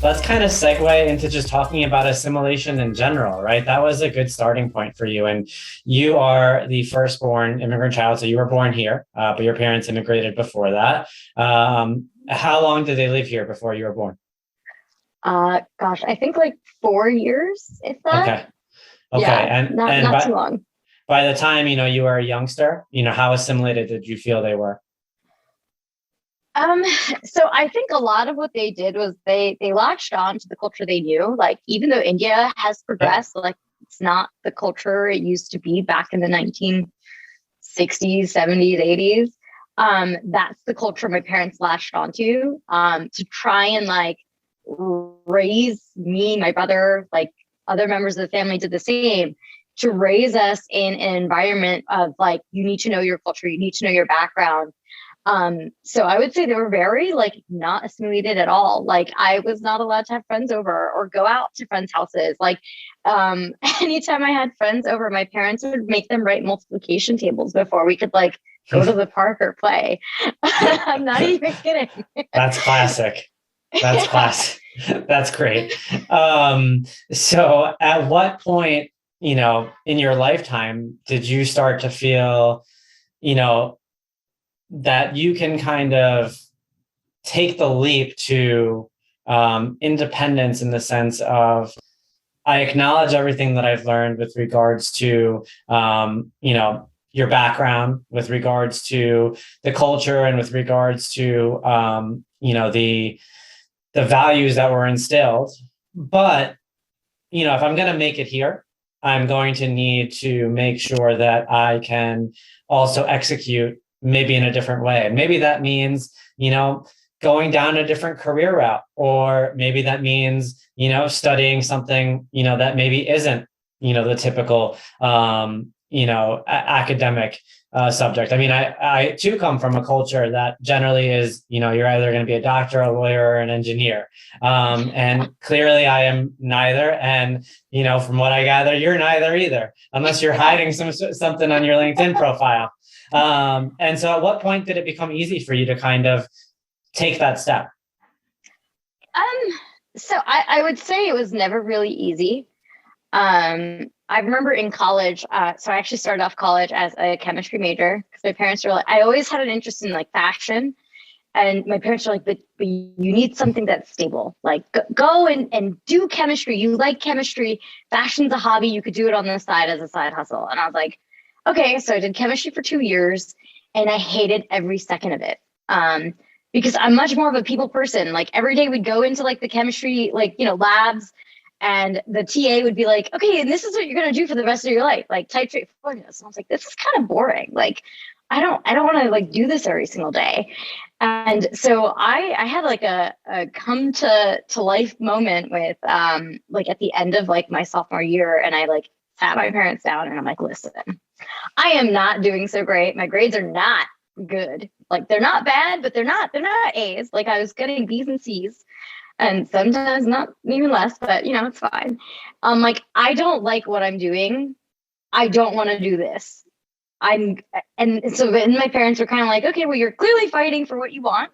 let's kind of segue into just talking about assimilation in general, right? That was a good starting point for you. And you are the firstborn immigrant child. So you were born here, but your parents immigrated before that. How long did they live here before you were born? Gosh, I think like 4 years, if that. Okay. Okay. Yeah, And not and not too by long. by the time, you were a youngster, how assimilated did you feel they were? Um, so I think a lot of what they did was they latched on to the culture they knew. Like even though India has Yep. progressed, like it's not the culture it used to be back in the 1960s, 70s, 80s. That's the culture my parents latched onto to try and like raise me, my brother, like other members of the family did the same to raise us in an environment of like you need to know your culture, you need to know your background. So I would say they were very like not assimilated at all. Like I was not allowed to have friends over or go out to friends' houses. Like anytime I had friends over, my parents would make them write multiplication tables before we could like go to the park or play. I'm not even kidding. That's classic. That's Yeah. classic. That's great. So at what point, in your lifetime did you start to feel, you know, that you can kind of take the leap to independence in the sense of I acknowledge everything that I've learned with regards to, your background, with regards to the culture, and with regards to, the values that were instilled. But, if I'm going to make it here, I'm going to need to make sure that I can also execute maybe in a different way. Maybe that means, going down a different career route, or maybe that means, studying something, that maybe isn't, the typical, academic subject. I mean, I too come from a culture that generally is, you're either going to be a doctor, a lawyer, or an engineer. And clearly I am neither. And, from what I gather, you're neither either, unless you're Yeah. hiding something on your LinkedIn profile. And so at what point did it become easy for you to kind of take that step? Um, so I would say it was never really easy. I remember in college, so I actually started off college as a chemistry major because my parents were like, I always had an interest in like fashion. And my parents were like, but you need something that's stable. Like go and do chemistry. You like chemistry. Fashion's a hobby. You could do it on the side as a side hustle. And I was like, okay. So I did chemistry for 2 years and I hated every second of it. Because I'm much more of a people person. Like every day we'd go into like the chemistry, like, labs and the TA would be like, okay, and this is what you're going to do for the rest of your life. Like titrate formulas. And I was like, this is kind of boring. Like, I don't want to like do this every single day. And so I had like a come to life moment with like at the end of like my sophomore year and I like sat my parents down and I'm like, listen, I am not doing so great. My grades are not good. Like they're not bad, but they're not A's. Like I was getting B's and C's and sometimes not even less, but it's fine. Like I don't like what I'm doing. I don't want to do this. I'm and so then my parents were kind of like, okay, well, you're clearly fighting for what you want.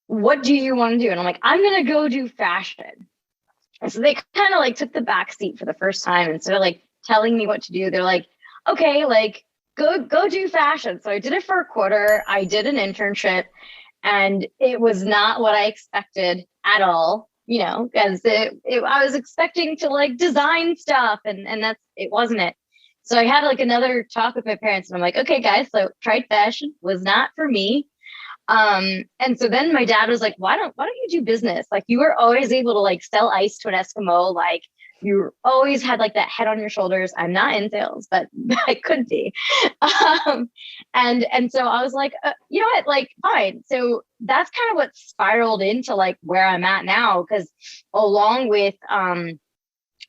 What do you want to do? And I'm like, I'm gonna go do fashion. And so they kind of like took the back seat for the first time instead of like telling me what to do. They're like, okay, like go do fashion. So I did it for a quarter. I did an internship and it was not what I expected at all, because I was expecting to like design stuff and that's it wasn't it. So I had like another talk with my parents and I'm like, okay, guys, so tried fashion, was not for me. And so then my dad was like, why don't you do business? Like you were always able to like sell ice to an Eskimo, like you always had like that head on your shoulders. I'm not in sales, but I could be. Um, and so I was like, you know what, like fine. So that's kind of what spiraled into like where I'm at now, because along with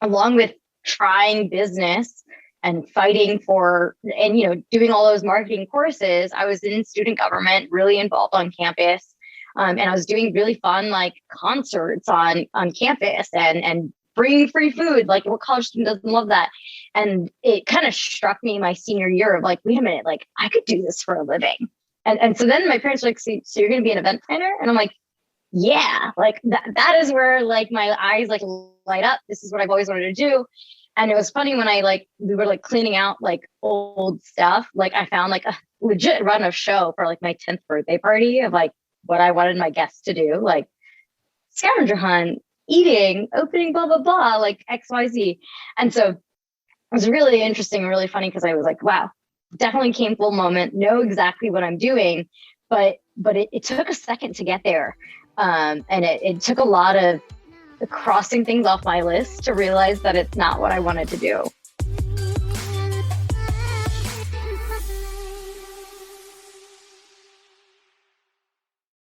along with trying business and fighting for and doing all those marketing courses, I was in student government, really involved on campus. And I was doing really fun like concerts on campus and bringing free food. Like what college student doesn't love that? And it kind of struck me my senior year of like, wait a minute, like I could do this for a living. And so then my parents were like, so you're going to be an event planner? And I'm like, yeah, like that is where like my eyes like light up. This is what I've always wanted to do. And it was funny when I like we were like cleaning out like old stuff. Like I found like a legit run of show for like my 10th birthday party of like what I wanted my guests to do, like scavenger hunt, eating, opening, blah blah blah, like XYZ. And so it was really interesting and really funny because I was like, wow, definitely came full moment, know exactly what I'm doing, but it took a second to get there. And it took a lot of crossing things off my list to realize that it's not what I wanted to do.